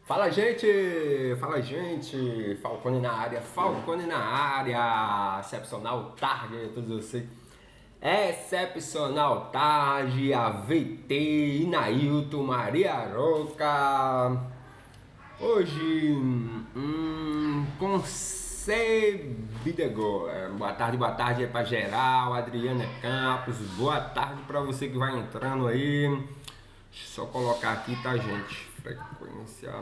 Fala gente, Falcone na área, excepcional tarde a todos vocês, excepcional tarde, AVT, Inailton, Maria Roca, hoje, concebidego, boa tarde aí pra geral, Adriana Campos, boa tarde pra você que vai entrando aí, deixa eu só colocar aqui, tá gente? Frequência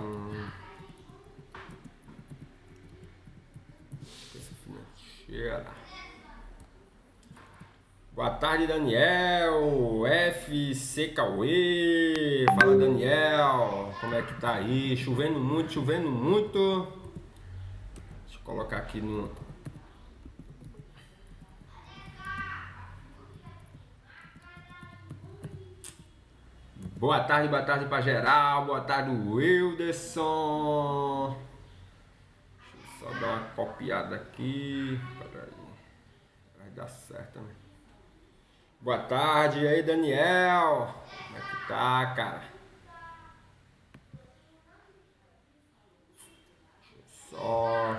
financeira. Boa tarde, Daniel. FC Cauê. Fala, Daniel. Como é que tá aí? Chovendo muito. Deixa eu colocar aqui no. Boa tarde pra geral, boa tarde Wilderson. Deixa eu só dar uma copiada aqui. Peraí. Vai dar certo, né? Boa tarde, e aí Daniel. Como é que tá, cara? Deixa eu só.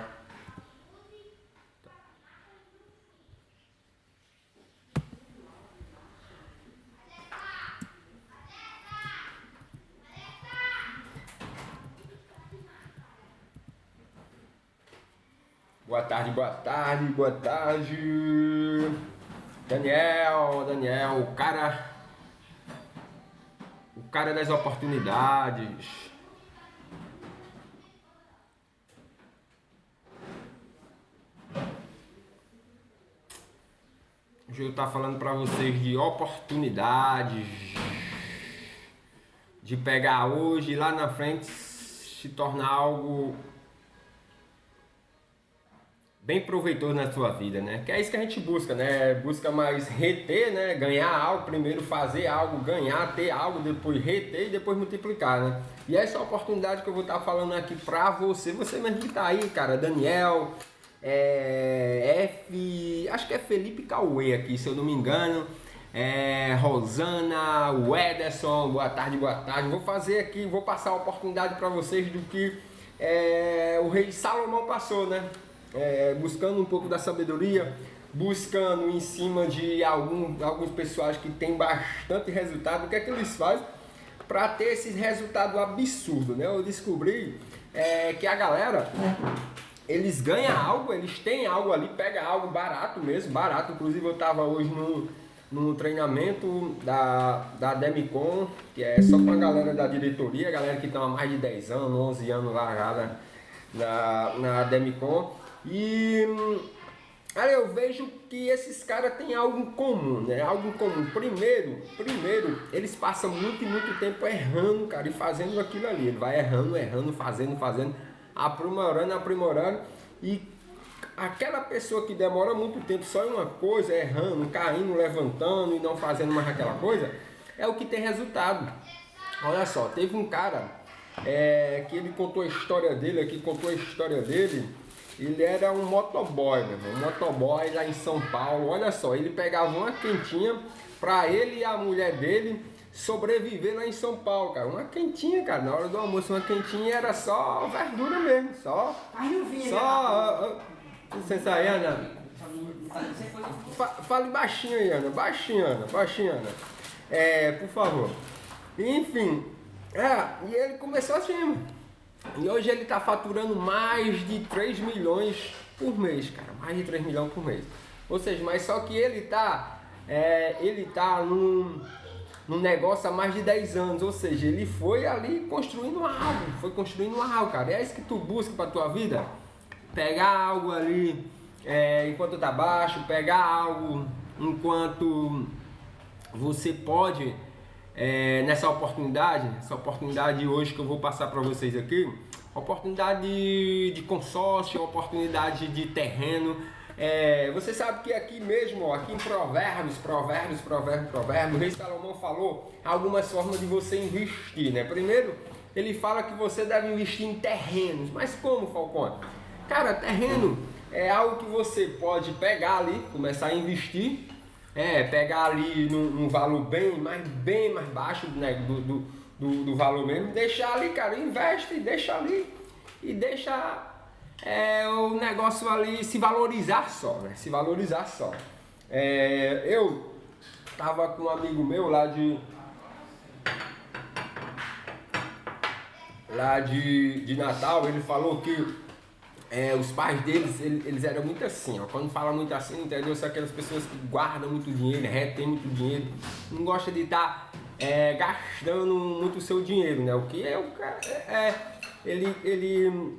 Boa tarde. Daniel, o cara das oportunidades. Hoje eu estou falando para vocês de oportunidades, de pegar hoje e lá na frente se tornar algo bem proveitoso na sua vida, né? Que é isso que a gente busca, né? Busca mais reter, né? Ganhar algo, primeiro fazer algo, ganhar, ter algo, depois reter e depois multiplicar, né? E essa é a oportunidade que eu vou estar falando aqui pra você mesmo que tá aí, cara. Daniel, acho que é Felipe Cauê aqui, se eu não me engano. Rosana, o Ederson, boa tarde. Vou fazer aqui, vou passar a oportunidade para vocês do que o rei Salomão passou, né? Buscando um pouco da sabedoria, buscando em cima de alguns pessoas que têm bastante resultado. O que é que eles fazem para ter esse resultado absurdo, né? Eu descobri que a galera, eles ganham algo, eles têm algo ali, pega algo barato mesmo, barato. Inclusive eu estava hoje no treinamento da Demicon, que é só com a galera da diretoria, a galera que está há mais de 10 anos, 11 anos lá na Demicon. E aí eu vejo que esses caras têm algo em comum, né? Algo em comum. Primeiro, eles passam muito tempo errando, cara, e fazendo aquilo ali. Ele vai errando, fazendo, aprimorando. E aquela pessoa que demora muito tempo só em uma coisa, errando, caindo, levantando e não fazendo mais aquela coisa, é o que tem resultado. Olha só, teve um cara que ele contou a história dele. Ele era um motoboy, meu irmão, um motoboy lá em São Paulo. Olha só, ele pegava uma quentinha para ele e a mulher dele sobreviver lá em São Paulo, cara. Uma quentinha, cara, na hora do almoço, uma quentinha era só verdura mesmo, só. Licença aí, Ana. Fale baixinho aí, Ana, baixinho, Ana. Por favor. Enfim, e ele começou assim, mano. E hoje ele está faturando mais de 3 milhões por mês, cara. Mais de 3 milhões por mês. Ou seja, mas só que ele tá num negócio há mais de 10 anos. Ou seja, ele foi ali construindo algo, cara. E é isso que tu busca para tua vida? Pegar algo ali enquanto tá baixo, pegar algo enquanto você pode... nessa oportunidade, hoje que eu vou passar para vocês aqui, oportunidade de consórcio, oportunidade de terreno. Você sabe que aqui mesmo, aqui em Provérbios, o rei Salomão falou algumas formas de você investir, né? Primeiro, ele fala que você deve investir em terrenos. Mas como, Falcone? Cara, terreno é algo que você pode pegar ali, começar a investir. Pegar ali num valor bem mais baixo, né, do valor mesmo, deixar ali, cara, investe, deixa ali e deixa o negócio ali se valorizar só, né? Se valorizar só. Eu tava com um amigo meu lá de Natal, ele falou que os pais deles, eles eram muito assim, ó. Quando fala muito assim, entendeu? São aquelas pessoas que guardam muito dinheiro, retêm muito dinheiro, não gosta de estar gastando muito o seu dinheiro, né? O que ele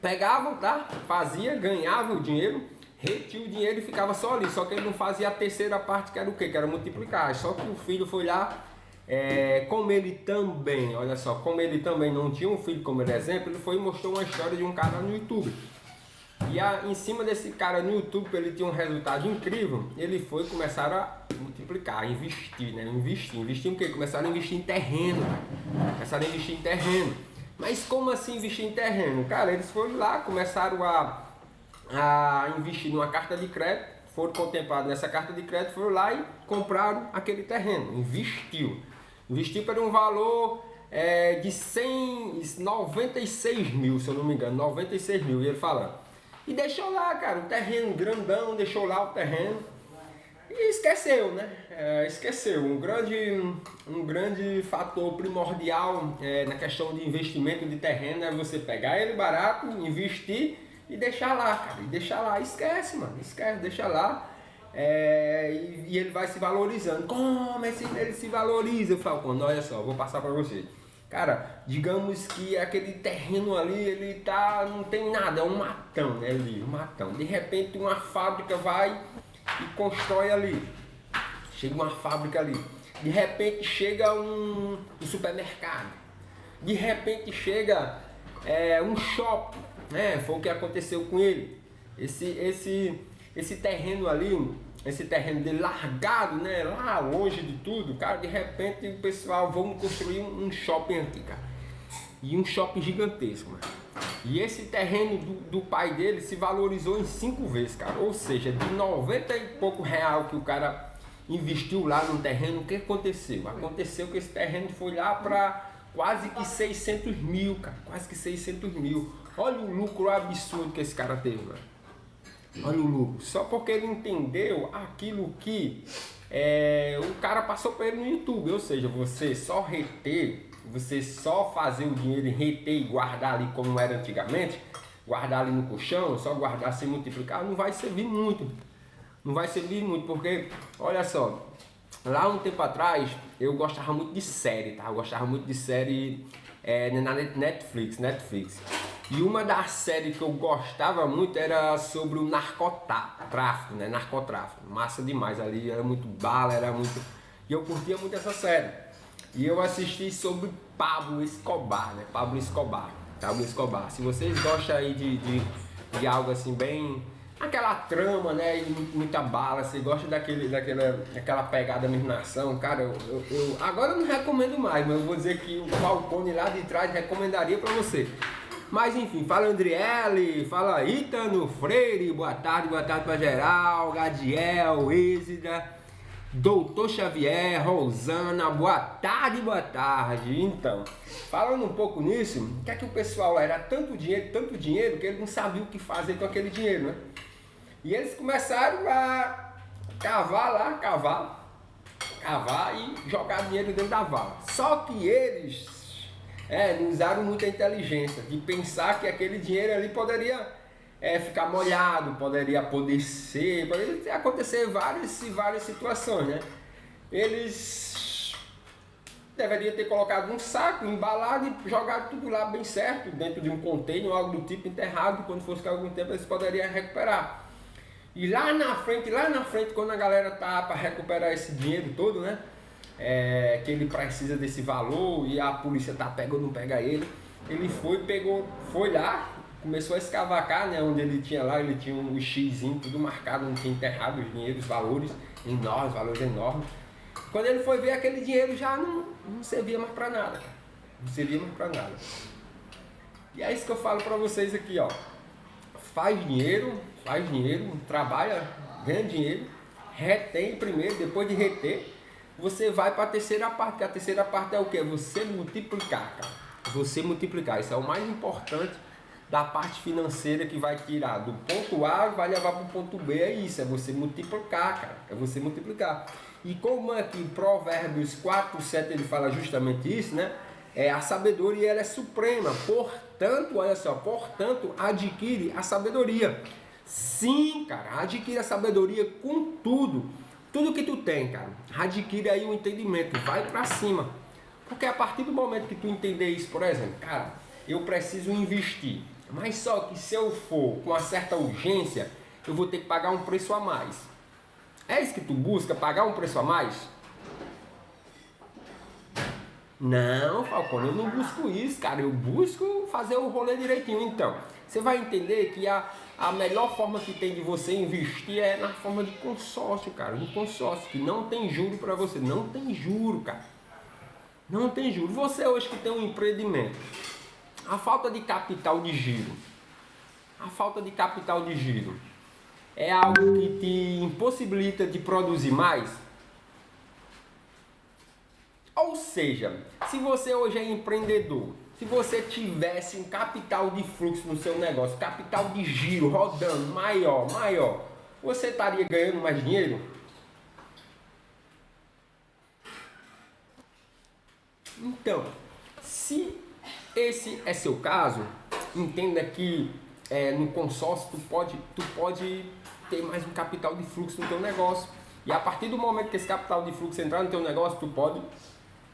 pegava, tá? Fazia, ganhava o dinheiro, retia o dinheiro e ficava só ali. Só que ele não fazia a terceira parte, que era o quê? Que era multiplicar. Só que o filho foi lá, como ele também, olha só, como ele também não tinha um filho como exemplo, ele foi e mostrou uma história de um cara no YouTube. E em cima desse cara no YouTube, ele tinha um resultado incrível, ele foi começar a multiplicar, investir, né? Investir em quê? Começaram a investir em terreno, cara. Começaram a investir em terreno. Mas como assim investir em terreno? Cara, eles foram lá, começaram a investir numa carta de crédito, foram contemplados nessa carta de crédito, foram lá e compraram aquele terreno, investiu para um valor de 96 mil, se eu não me engano, 96 mil, e ele falando. E deixou lá, cara, o terreno grandão, deixou lá o terreno e esqueceu, né? Esqueceu. Um grande fator primordial na questão de investimento de terreno é você pegar ele barato, investir e deixar lá, cara. E deixar lá, esquece, mano, esquece, deixa lá. E ele vai se valorizando. Como ele se valoriza, Falcão? Olha só, vou passar para você. Cara, digamos que aquele terreno ali, não tem nada, é um matão, né? Ali, um matão. De repente uma fábrica vai e constrói ali. Chega uma fábrica ali. De repente chega um supermercado. De repente chega um shopping, né? Foi o que aconteceu com ele. Esse terreno ali, esse terreno dele largado, né, lá longe de tudo, cara, de repente o pessoal, vamos construir um shopping aqui, cara. E um shopping gigantesco, mano. E esse terreno do pai dele se valorizou em 5 vezes, cara. Ou seja, de 90 e pouco real que o cara investiu lá no terreno, o que aconteceu? Aconteceu que esse terreno foi lá para quase que 600 mil, cara. Quase que 600 mil. Olha o lucro absurdo que esse cara teve, mano. Olha o lucro, só porque ele entendeu aquilo que o cara passou para ele no YouTube. Ou seja, você só reter, você só fazer o dinheiro e reter e guardar ali como era antigamente, guardar ali no colchão, só guardar sem multiplicar, não vai servir muito. Não vai servir muito, porque, olha só, lá um tempo atrás eu gostava muito de série, tá? Eu gostava muito de série na Netflix. E uma das séries que eu gostava muito era sobre o narcotráfico, né? Narcotráfico. Massa demais ali, era muito bala, era muito... E eu curtia muito essa série. E eu assisti sobre Pablo Escobar, né? Pablo Escobar. Se vocês gostam aí de algo assim bem... Aquela trama, né? E muita bala, você gosta daquela pegada mesmo na ação, cara, eu agora eu não recomendo mais, mas eu vou dizer que o Falcone lá de trás recomendaria pra você. Mas enfim, fala Andriele, fala Ítano Freire, boa tarde pra geral, Gadiel, Êxida, Doutor Xavier, Rosana, boa tarde. Então, falando um pouco nisso, o que é que o pessoal era tanto dinheiro que ele não sabia o que fazer com aquele dinheiro, né? E eles começaram a cavar e jogar dinheiro dentro da vala. Só que eles não usaram muita inteligência de pensar que aquele dinheiro ali poderia ficar molhado, poderia apodrecer, poderia acontecer várias situações, né? Eles deveriam ter colocado um saco, embalado e jogado tudo lá bem certo, dentro de um container ou algo do tipo, enterrado, quando fosse algum tempo eles poderiam recuperar. E lá na frente, quando a galera tá para recuperar esse dinheiro todo, né? Que ele precisa desse valor e a polícia tá pega ou não pega ele. Ele foi lá, começou a escavacar, né? Onde ele tinha um xizinho, tudo marcado, onde tinha enterrado os dinheiros, valores enormes. Quando ele foi ver, aquele dinheiro já não servia mais para nada, cara. Não servia mais para nada. E é isso que eu falo para vocês aqui, ó. Faz dinheiro, trabalha, ganha dinheiro, retém primeiro, depois de reter, você vai para a terceira parte, que a terceira parte é o que? Você multiplicar, cara. Você multiplicar, isso é o mais importante da parte financeira, que vai tirar do ponto A e vai levar para o ponto B. É isso, é você multiplicar, cara. É você multiplicar. E como aqui Provérbios 4:7 ele fala justamente isso, né? A sabedoria ela é suprema, portanto, olha só, portanto, adquire a sabedoria. Sim, cara, adquire a sabedoria com tudo que tu tem, cara. Adquire aí o entendimento, vai para cima. Porque a partir do momento que tu entender isso, por exemplo, cara, eu preciso investir, mas só que se eu for com uma certa urgência, eu vou ter que pagar um preço a mais. É isso que tu busca, pagar um preço a mais? Não, Falcone, eu não busco isso, cara. Eu busco fazer o rolê direitinho. Então, você vai entender que a melhor forma que tem de você investir é na forma de consórcio, cara. Um consórcio que não tem juro para você. Não tem juro, cara. Não tem juro. Você hoje que tem um empreendimento, a falta de capital de giro. A falta de capital de giro é algo que te impossibilita de produzir mais? Ou seja, se você hoje é empreendedor, se você tivesse um capital de fluxo no seu negócio, capital de giro rodando maior, você estaria ganhando mais dinheiro? Então, se esse é seu caso, entenda que no consórcio tu pode ter mais um capital de fluxo no teu negócio. E a partir do momento que esse capital de fluxo entrar no teu negócio, tu pode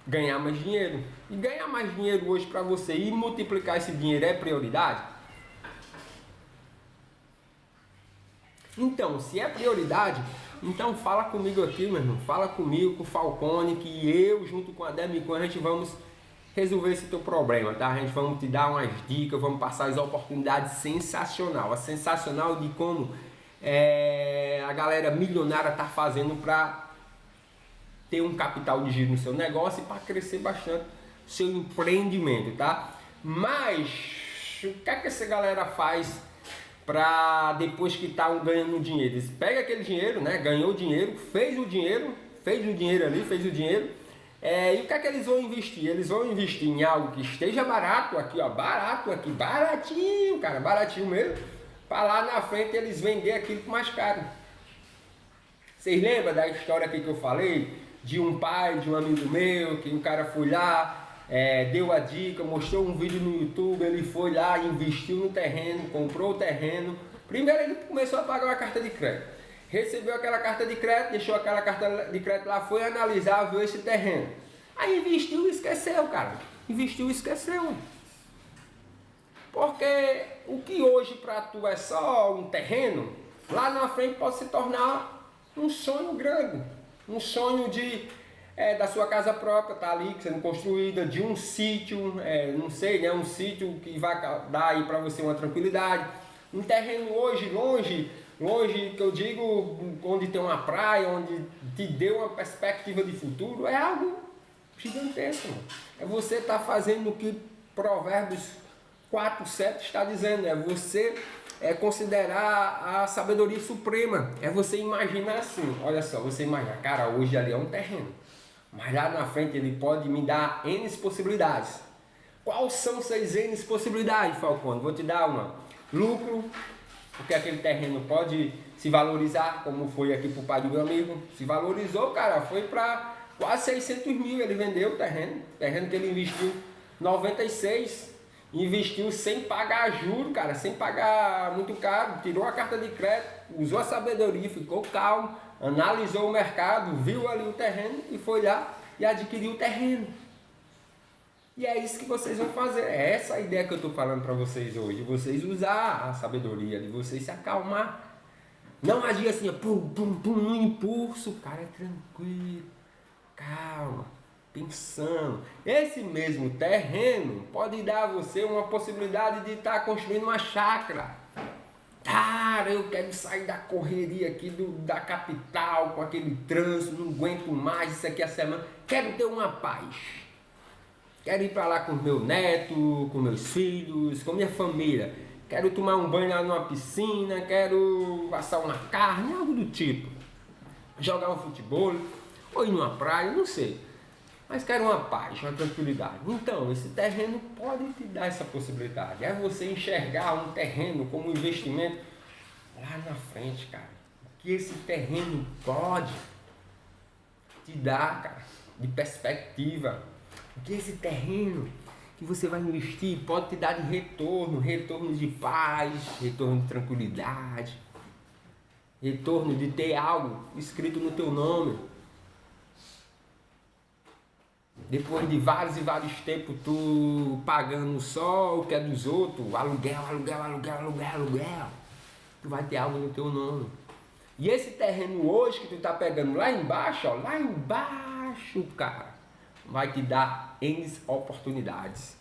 ganhar mais dinheiro. E ganhar mais dinheiro hoje para você e multiplicar esse dinheiro é prioridade? Então, se é prioridade, então fala comigo aqui, meu irmão. Fala comigo, com o Falcone, que eu, junto com a Demicon, a gente vamos resolver esse teu problema, tá? A gente vamos te dar umas dicas, vamos passar as oportunidades sensacional. A sensacional de como a galera milionária tá fazendo para ter um capital de giro no seu negócio e para crescer bastante seu empreendimento, tá? Mas o que é que essa galera faz para depois que tá ganhando dinheiro? Eles pegam aquele dinheiro, né? Ganhou dinheiro, fez o dinheiro ali, e o que é que eles vão investir? Eles vão investir em algo que esteja barato, aqui ó, baratinho, cara, baratinho mesmo, para lá na frente eles vender aquilo mais caro. Vocês lembram da história aqui que eu falei? De um pai, de um amigo meu, que o cara foi lá, deu a dica, mostrou um vídeo no YouTube, ele foi lá, investiu no terreno, comprou o terreno. Primeiro ele começou a pagar uma carta de crédito. Recebeu aquela carta de crédito, deixou aquela carta de crédito lá, foi analisar, viu esse terreno. Aí investiu e esqueceu, cara. Investiu e esqueceu. Porque o que hoje para tu é só um terreno, lá na frente pode se tornar um sonho grande. Um sonho da sua casa própria, tá ali sendo construída, de um sítio, não sei, né? Um sítio que vai dar aí para você uma tranquilidade. Um terreno hoje, longe, que eu digo, onde tem uma praia, onde te deu uma perspectiva de futuro, é algo gigantesco, mano. É você estar fazendo o que Provérbios 4:7 está dizendo, é você considerar a sabedoria suprema, é você imaginar assim, olha só, você imagina, cara, hoje ali é um terreno, mas lá na frente ele pode me dar N possibilidades. Quais são essas N possibilidades, Falcone? Vou te dar uma: lucro, porque aquele terreno pode se valorizar, como foi aqui pro pai do meu amigo, se valorizou, cara, foi para quase 600 mil, ele vendeu o terreno que ele investiu 96, investiu sem pagar juros, cara, sem pagar muito caro, tirou a carta de crédito, usou a sabedoria, ficou calmo, analisou o mercado, viu ali o terreno e foi lá e adquiriu o terreno. E é isso que vocês vão fazer, é essa a ideia que eu estou falando para vocês hoje, de vocês usar a sabedoria, de vocês se acalmar. Não agir assim, no impulso, cara, é tranquilo, calma, pensando. Esse mesmo terreno pode dar a você uma possibilidade de estar construindo uma chácara. Cara, eu quero sair da correria aqui da capital, com aquele trânsito, não aguento mais isso aqui a semana. Quero ter uma paz. Quero ir para lá com meu neto, com meus filhos, com minha família. Quero tomar um banho lá numa piscina, quero assar uma carne, algo do tipo. Jogar um futebol. ou ir numa praia, não sei. Mas quero uma paz, uma tranquilidade. Então, esse terreno pode te dar essa possibilidade. É você enxergar um terreno como um investimento lá na frente, cara. Que esse terreno pode te dar, cara, de perspectiva. Que esse terreno que você vai investir pode te dar de retorno, retorno de paz, retorno de tranquilidade, retorno de ter algo escrito no teu nome. Depois de vários e vários tempos tu pagando só o que é dos outros, aluguel, tu vai ter algo no teu nome. E esse terreno hoje que tu tá pegando lá embaixo, ó, lá embaixo, cara, vai te dar N oportunidades.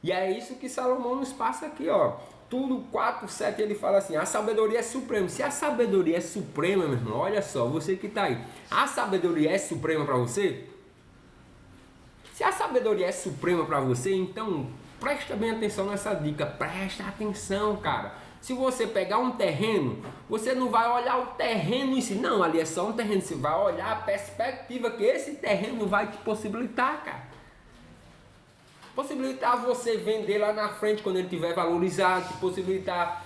E é isso que Salomão nos passa aqui, ó. Tudo 4:7 ele fala assim: a sabedoria é suprema. Se a sabedoria é suprema, meu irmão, olha só, você que tá aí, a sabedoria é suprema para você? Se a sabedoria é suprema para você, então presta bem atenção nessa dica, presta atenção, cara. Se você pegar um terreno, você não vai olhar o terreno em si, não, ali é só um terreno, você vai olhar a perspectiva que esse terreno vai te possibilitar, cara. Possibilitar você vender lá na frente quando ele estiver valorizado, possibilitar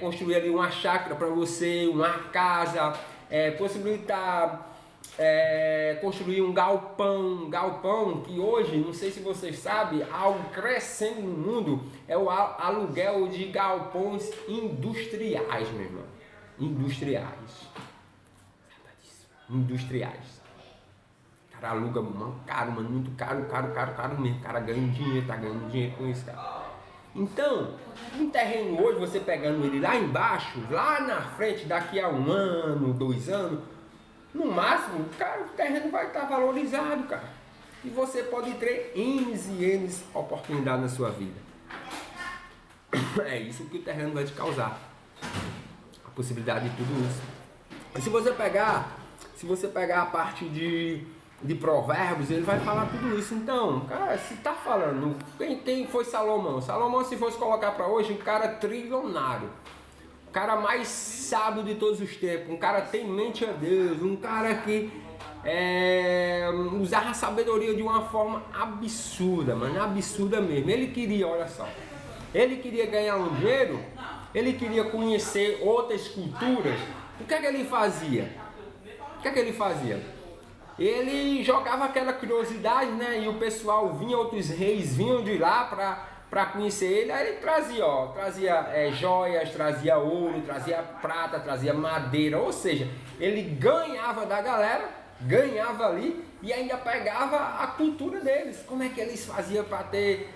construir ali uma chácara para você, uma casa, possibilitar construir um galpão que hoje, não sei se vocês sabem, algo crescendo no mundo é o aluguel de galpões industriais, meu irmão. Industriais. O cara aluga caro, mano, muito caro mesmo. O cara ganha dinheiro, tá ganhando dinheiro com isso, cara. Então, um terreno hoje, você pegando ele lá embaixo, lá na frente, daqui a 1 ano, 2 anos, no máximo, cara, o terreno vai estar valorizado, cara. E você pode ter N e N oportunidades na sua vida. É isso que o terreno vai te causar. A possibilidade de tudo isso. E se você pegar a parte de Provérbios, ele vai falar tudo isso. Então, cara, se tá falando, quem foi Salomão? Salomão, se fosse colocar para hoje, um cara trilionário. O cara mais sábio de todos os tempos, um cara temente a Deus, um cara que usava a sabedoria de uma forma absurda, mano, absurda mesmo. Ele queria, olha só, ele queria ganhar um dinheiro, ele queria conhecer outras culturas. O que é que ele fazia? Ele jogava aquela curiosidade, né? E o pessoal vinha, outros reis vinham de lá para conhecer ele. Aí ele trazia joias, trazia ouro, trazia prata, trazia madeira. Ou seja, ele ganhava da galera, ganhava ali e ainda pegava a cultura deles. Como é que eles faziam para ter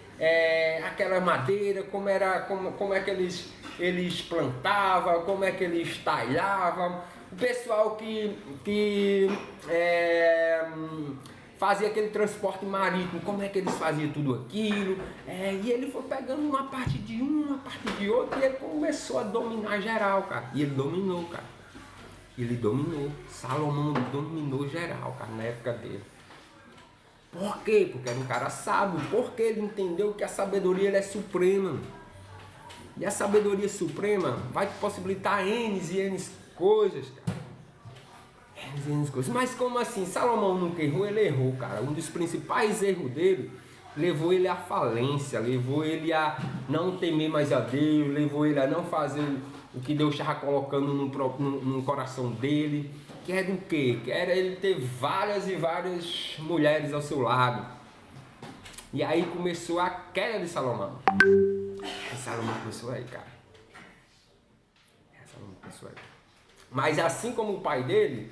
aquela madeira, como é que eles plantavam, como é que eles talhavam. O pessoal que fazia aquele transporte marítimo, como é que eles faziam tudo aquilo. E ele foi pegando uma parte de uma parte de outra e ele começou a dominar geral, cara. E ele dominou, cara. Salomão dominou geral, cara, na época dele. Por quê? Porque era um cara sábio. Porque ele entendeu que a sabedoria é suprema. E a sabedoria suprema vai te possibilitar N e N coisas, cara. Mas como assim? Salomão nunca errou? Ele errou, cara. Um dos principais erros dele levou ele à falência, levou ele a não temer mais a Deus, levou ele a não fazer o que Deus estava colocando no coração dele. Que era o quê? Que era ele ter várias e várias mulheres ao seu lado. E aí começou a queda de Salomão. Salomão começou aí, cara. Mas assim como o pai dele,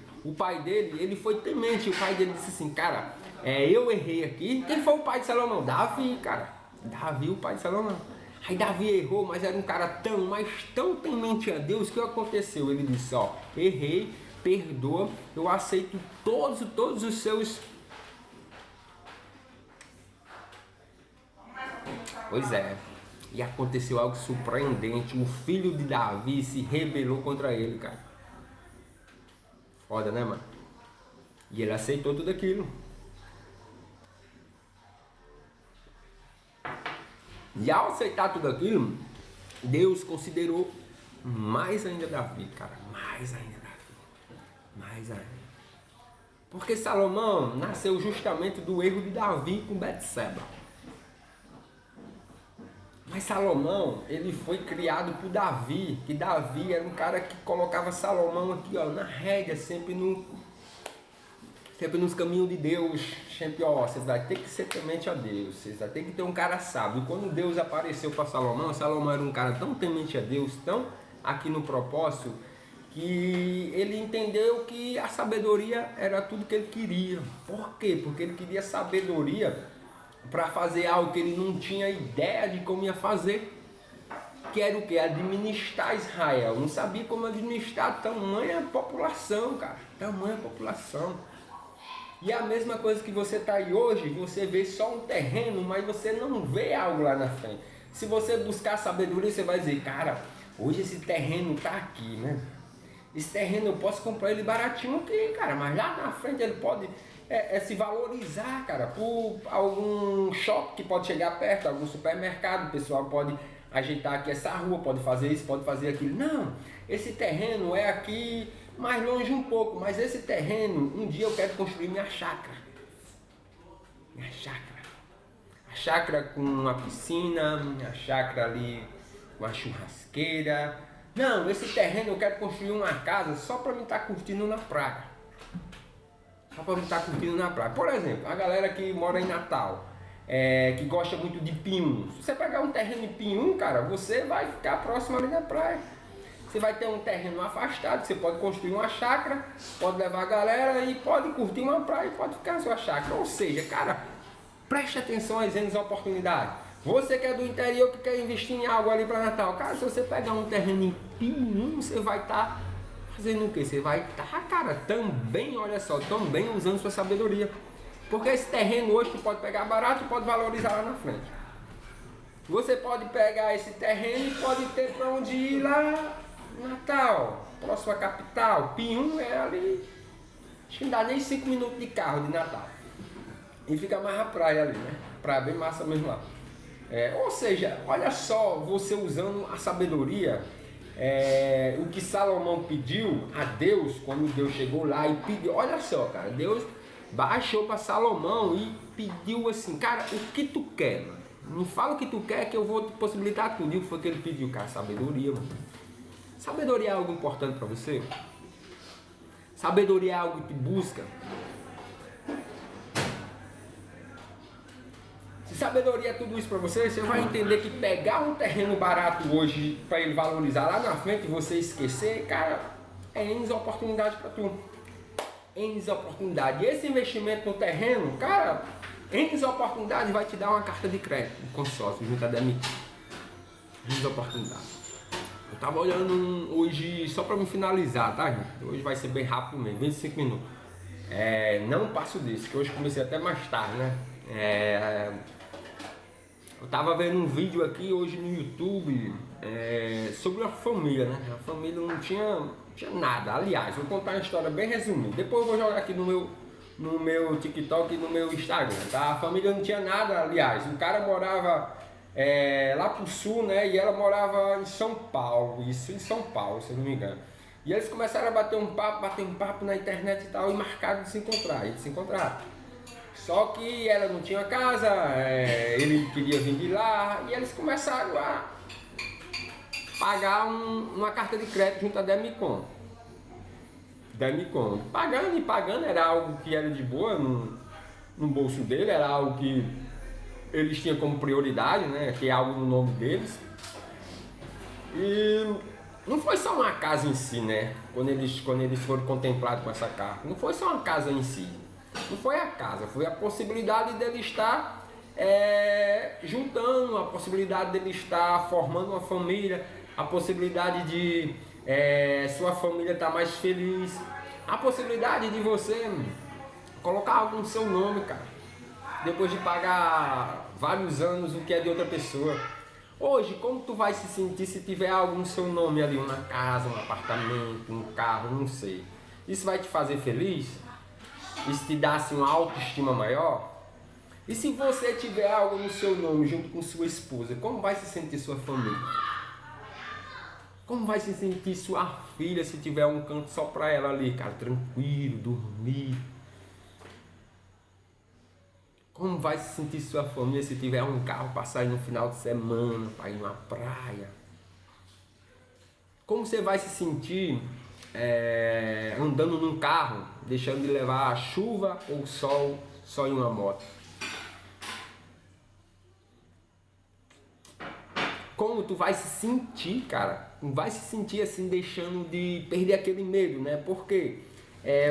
ele foi temente. O pai dele disse assim, cara, eu errei aqui. Quem foi o pai de Salomão? Davi, cara. Davi, o pai de Salomão. Aí Davi errou, mas era um cara tão temente a Deus, que aconteceu? Ele disse, ó, errei, perdoa, eu aceito todos os seus... Pois é. E aconteceu algo surpreendente. O filho de Davi se rebelou contra ele, cara. Foda, né, mano? E ele aceitou tudo aquilo. E ao aceitar tudo aquilo, Deus considerou mais ainda Davi, cara. Mais ainda. Porque Salomão nasceu justamente do erro de Davi com Betseba. Mas Salomão, ele foi criado por Davi, que Davi era um cara que colocava Salomão aqui, ó, na rédea, sempre nos caminhos de Deus, sempre, ó, vocês vai ter que ser temente a Deus, vocês vai ter que ter um cara sábio. E quando Deus apareceu para Salomão, Salomão era um cara tão temente a Deus, tão aqui no propósito, que ele entendeu que a sabedoria era tudo que ele queria. Por quê? Porque ele queria sabedoria para fazer algo que ele não tinha ideia de como ia fazer, que era o que? Administrar Israel. Não sabia como administrar tamanha população, cara, tamanha população. E a mesma coisa que você está aí hoje, você vê só um terreno, mas você não vê algo lá na frente. Se você buscar sabedoria, você vai dizer, cara, hoje esse terreno está aqui, né? Esse terreno eu posso comprar ele baratinho aqui, cara, mas lá na frente ele pode se valorizar, cara, por algum shopping que pode chegar perto, algum supermercado, o pessoal pode ajeitar aqui essa rua, pode fazer isso, pode fazer aquilo. Não, esse terreno é aqui mais longe um pouco, mas esse terreno, um dia eu quero construir minha chácara. Minha chácara. A chácara com uma piscina, minha chácara ali com uma churrasqueira. Não, esse terreno eu quero construir uma casa só para mim estar curtindo na praia. Só para estar curtindo na praia. Por exemplo, a galera que mora em Natal, que gosta muito de Pinhum. Se você pegar um terreno em Pinhum, cara, você vai ficar próximo ali da praia. Você vai ter um terreno afastado, você pode construir uma chácara, pode levar a galera e pode curtir uma praia e pode ficar na sua chácara. Ou seja, cara, preste atenção às grandes oportunidades. Você que é do interior, que quer investir em algo ali para Natal, cara, se você pegar um terreno em Pinhum, você vai estar fazendo o quê? Você vai estar, cara, também, olha só, também usando sua sabedoria. Porque esse terreno hoje tu pode pegar barato e pode valorizar lá na frente. Você pode pegar esse terreno e pode ter para onde ir lá em Natal, próxima capital. Pinhum é ali, acho que não dá nem 5 minutos de carro de Natal. E fica mais a praia ali, né? Praia bem massa mesmo lá. Ou seja, olha só, você usando a sabedoria, o que Salomão pediu a Deus, quando Deus chegou lá e pediu, olha só, cara, Deus baixou para Salomão e pediu assim, cara, o que tu quer, mano? Me fala o que tu quer que eu vou te possibilitar tudo. E o que foi que ele pediu, cara? Sabedoria, mano. Sabedoria é algo importante para você? Sabedoria é algo que te busca? Se sabedoria é tudo isso para você, você vai entender que pegar um terreno barato hoje para ele valorizar lá na frente e você esquecer, cara, é N oportunidade para tu. N oportunidade. E esse investimento no terreno, cara, N oportunidades vai te dar uma carta de crédito, um consórcio, junto a DMT. N oportunidades. Eu tava olhando hoje, só para me finalizar, tá, gente? Hoje vai ser bem rápido mesmo, 25 minutos. Não passo disso, que hoje comecei até mais tarde, né? Eu tava vendo um vídeo aqui hoje no YouTube sobre a família, né? A família não tinha nada. Aliás, vou contar uma história bem resumida. Depois eu vou jogar aqui no meu TikTok e no meu Instagram, tá? A família não tinha nada, aliás. O cara morava lá pro sul, né? E ela morava em São Paulo, isso em São Paulo, se eu não me engano. E eles começaram a bater um papo na internet e tal, e marcaram de se encontrar. E de se encontrar. Só que ela não tinha casa, ele queria vir de lá, e eles começaram a pagar uma carta de crédito junto à Demicon. Pagando e pagando, era algo que era de boa no bolso dele, era algo que eles tinham como prioridade, né? Que é algo no nome deles. E não foi só uma casa em si, né? Quando eles foram contemplados com essa carta, não foi só uma casa em si. Não foi a casa, foi a possibilidade dele estar juntando, a possibilidade dele estar formando uma família, a possibilidade de sua família estar mais feliz, a possibilidade de você colocar algo no seu nome, cara, depois de pagar vários anos o que é de outra pessoa. Hoje, como tu vai se sentir se tiver algo no seu nome ali, uma casa, um apartamento, um carro, não sei. Isso vai te fazer feliz? Isso te dá assim, uma autoestima maior? E se você tiver algo no seu nome junto com sua esposa, como vai se sentir sua família? Como vai se sentir sua filha se tiver um canto só pra ela ali, cara, tranquilo, dormir, Como vai se sentir sua família se tiver um carro para sair no final de semana, para ir numa praia? Como você vai se sentir andando num carro, deixando de levar a chuva ou sol só em uma moto? Como tu vai se sentir, cara? Tu vai se sentir assim, deixando de perder aquele medo, né? Porque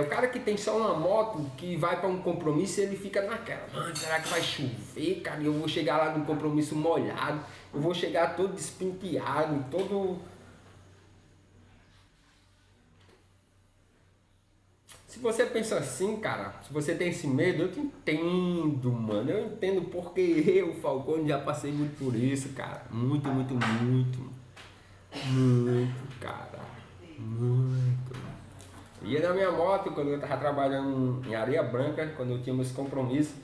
o cara que tem só uma moto, que vai para um compromisso, ele fica naquela, mano, será que vai chover, cara? Eu vou chegar lá no compromisso molhado, eu vou chegar todo despenteado, todo... Se você pensa assim, cara, se você tem esse medo, eu te entendo, mano. Eu entendo porque eu, Falcone, já passei muito por isso, cara. Muito, muito, muito. Muito, cara. Muito. Ia na minha moto quando eu tava trabalhando em Areia Branca, quando eu tinha meus compromissos,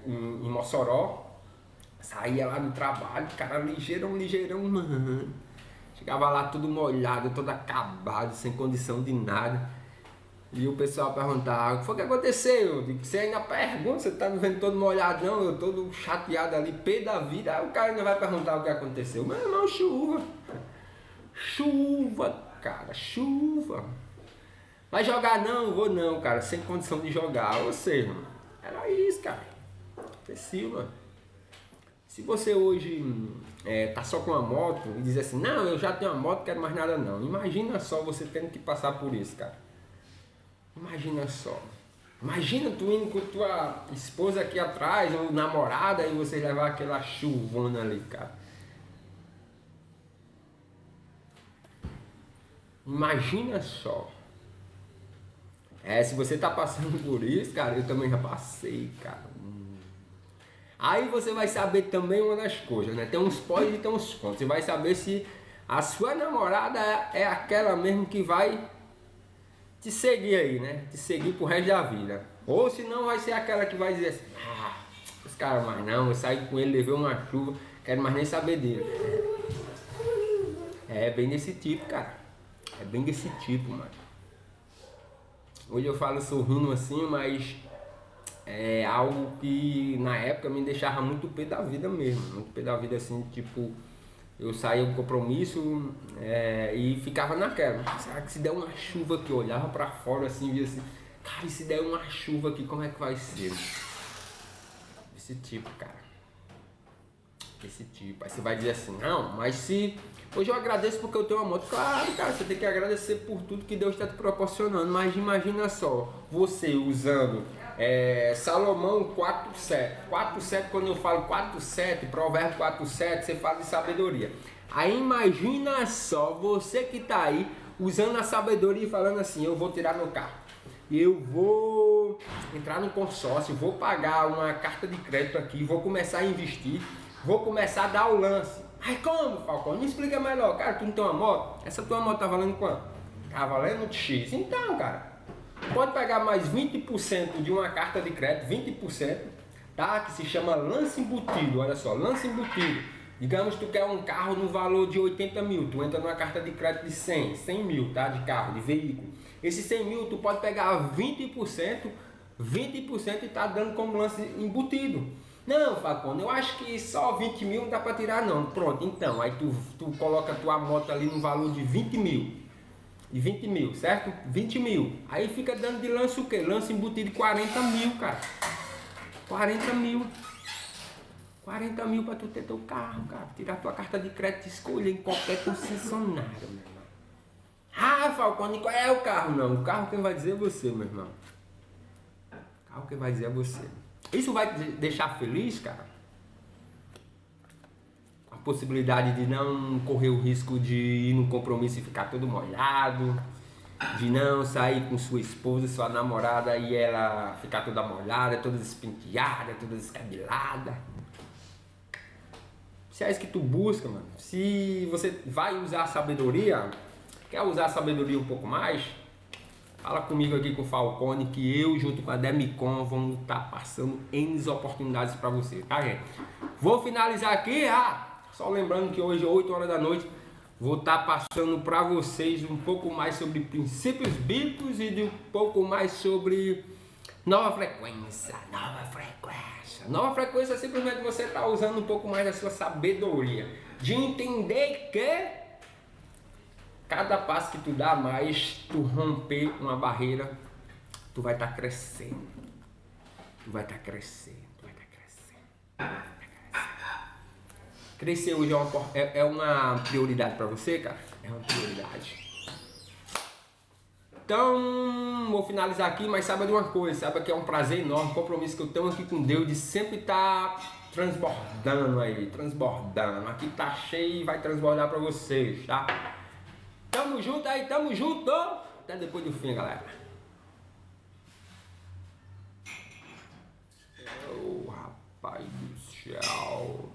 em Mossoró. Saía lá do trabalho, cara, ligeirão, ligeirão, mano. Chegava lá tudo molhado, todo acabado, sem condição de nada. E o pessoal perguntava, o que foi que aconteceu? Eu digo, você ainda pergunta, você tá me vendo todo molhado, não, eu todo chateado ali, pé da vida. Aí o cara ainda vai perguntar o que aconteceu. Meu irmão, chuva. Chuva, cara, chuva. Vai jogar não, vou não, cara, sem condição de jogar. Ou seja, era isso, cara. Precisa. Se você hoje tá só com uma moto e diz assim, não, eu já tenho uma moto, não quero mais nada não. Imagina só você tendo que passar por isso, cara. Imagina só. Imagina tu indo com tua esposa aqui atrás, ou namorada, e você levar aquela chuvona ali, cara. Imagina só. Se você tá passando por isso, cara, eu também já passei, cara. Aí você vai saber também uma das coisas, né? Tem uns pós e tem uns contras. Você vai saber se a sua namorada é aquela mesmo que vai te seguir aí, né? Te seguir pro resto da vida. Ou se não, vai ser aquela que vai dizer assim, esse cara mais não, eu saí com ele, levei uma chuva, quero mais nem saber dele. É bem desse tipo, cara. É bem desse tipo, mano. Hoje eu falo sorrindo assim, mas é algo que na época me deixava muito pé da vida mesmo. Muito pé da vida assim, tipo, eu saía do compromisso e ficava naquela. Será que se der uma chuva aqui? Eu olhava pra fora assim, via assim, cara, e se der uma chuva aqui, como é que vai ser? Esse tipo, cara. Esse tipo. Aí você vai dizer assim, não, mas se... Hoje eu agradeço porque eu tenho uma moto. Claro, cara, você tem que agradecer por tudo que Deus está te proporcionando. Mas imagina só, você usando Salomão 4.7. 4.7, quando eu falo 4.7, Provérbio 4.7, você fala de sabedoria. Aí imagina só, você que tá aí usando a sabedoria e falando assim, eu vou tirar meu carro. Eu vou entrar no consórcio, vou pagar uma carta de crédito aqui, vou começar a investir, vou começar a dar o lance. Ai, como, Falcão? Me explica melhor. Cara, tu não tem uma moto? Essa tua moto tá valendo quanto? Tá valendo X. Então, cara, pode pegar mais 20% de uma carta de crédito, 20%, tá? Que se chama lance embutido. Olha só, lance embutido. Digamos que tu quer um carro no valor de 80 mil. Tu entra numa carta de crédito de 100 mil, tá? De carro, de veículo. Esses 100 mil, tu pode pegar 20% e tá dando como lance embutido. Não, Falcone, eu acho que só 20 mil não dá para tirar não. Pronto, então, aí tu coloca a tua moto ali no valor de 20 mil. De 20 mil, certo? 20 mil. Aí fica dando de lance o quê? Lance embutido de 40 mil, cara. 40 mil. 40 mil para tu ter teu carro, cara. Tirar tua carta de crédito e escolher em qualquer concessionário, meu irmão. Ah, Falcone, qual é o carro? Não, o carro quem vai dizer é você, meu irmão. O carro quem vai dizer é você. Isso vai te deixar feliz, cara? A possibilidade de não correr o risco de ir no compromisso e ficar todo molhado, de não sair com sua esposa, sua namorada e ela ficar toda molhada, toda despenteada, toda descabelada. Se é isso que tu busca, mano, se você vai usar a sabedoria, quer usar a sabedoria um pouco mais? Fala comigo aqui com o Falcone que eu junto com a Demicon vamos estar passando N oportunidades para você, tá, gente? Vou finalizar aqui, só lembrando que hoje, 8 horas da noite, vou estar passando para vocês um pouco mais sobre princípios bíblicos e um pouco mais sobre Nova frequência, nova frequência. Nova frequência é simplesmente você estar usando um pouco mais da sua sabedoria. De entender que cada passo que tu dá mais, tu romper uma barreira, tu vai estar crescendo. Tu vai estar crescendo. Crescer hoje é uma prioridade para você, cara? É uma prioridade. Então, vou finalizar aqui, mas saiba de uma coisa, saiba que é um prazer enorme, um compromisso que eu tenho aqui com Deus de sempre estar transbordando aí, transbordando. Aqui tá cheio e vai transbordar para vocês, tá? Tamo junto aí, tamo junto! Até depois do fim, galera. Rapaz do céu.